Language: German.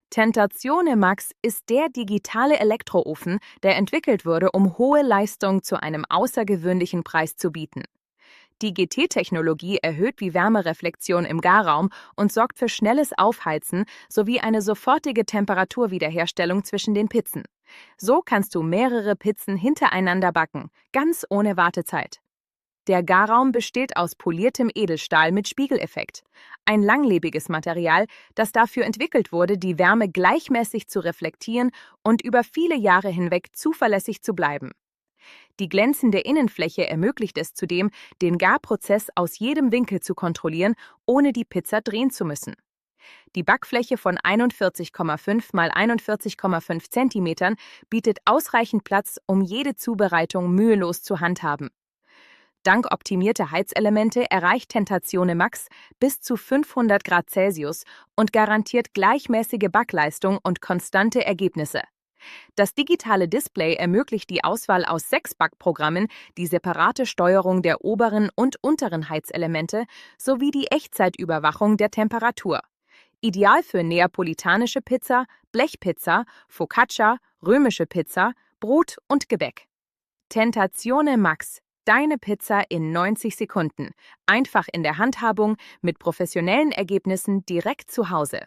Tentazione Max ist der digitale Elektroofen, der entwickelt wurde, um hohe Leistung zu einem außergewöhnlichen Preis zu bieten. Die GT-Technologie erhöht die Wärmereflexion im Garraum und sorgt für schnelles Aufheizen sowie eine sofortige Temperaturwiederherstellung zwischen den Pizzen. So kannst du mehrere Pizzen hintereinander backen, ganz ohne Wartezeit. Der Garraum besteht aus poliertem Edelstahl mit Spiegeleffekt. Ein langlebiges Material, das dafür entwickelt wurde, die Wärme gleichmäßig zu reflektieren und über viele Jahre hinweg zuverlässig zu bleiben. Die glänzende Innenfläche ermöglicht es zudem, den Garprozess aus jedem Winkel zu kontrollieren, ohne die Pizza drehen zu müssen. Die Backfläche von 41,5 x 41,5 cm bietet ausreichend Platz, um jede Zubereitung mühelos zu handhaben. Dank optimierter Heizelemente erreicht Tentazione Max bis zu 500 Grad Celsius und garantiert gleichmäßige Backleistung und konstante Ergebnisse. Das digitale Display ermöglicht die Auswahl aus 6 Backprogrammen, die separate Steuerung der oberen und unteren Heizelemente sowie die Echtzeitüberwachung der Temperatur. Ideal für neapolitanische Pizza, Blechpizza, Focaccia, römische Pizza, Brot und Gebäck. Tentazione Max. Deine Pizza in 90 Sekunden. Einfach in der Handhabung mit professionellen Ergebnissen direkt zu Hause.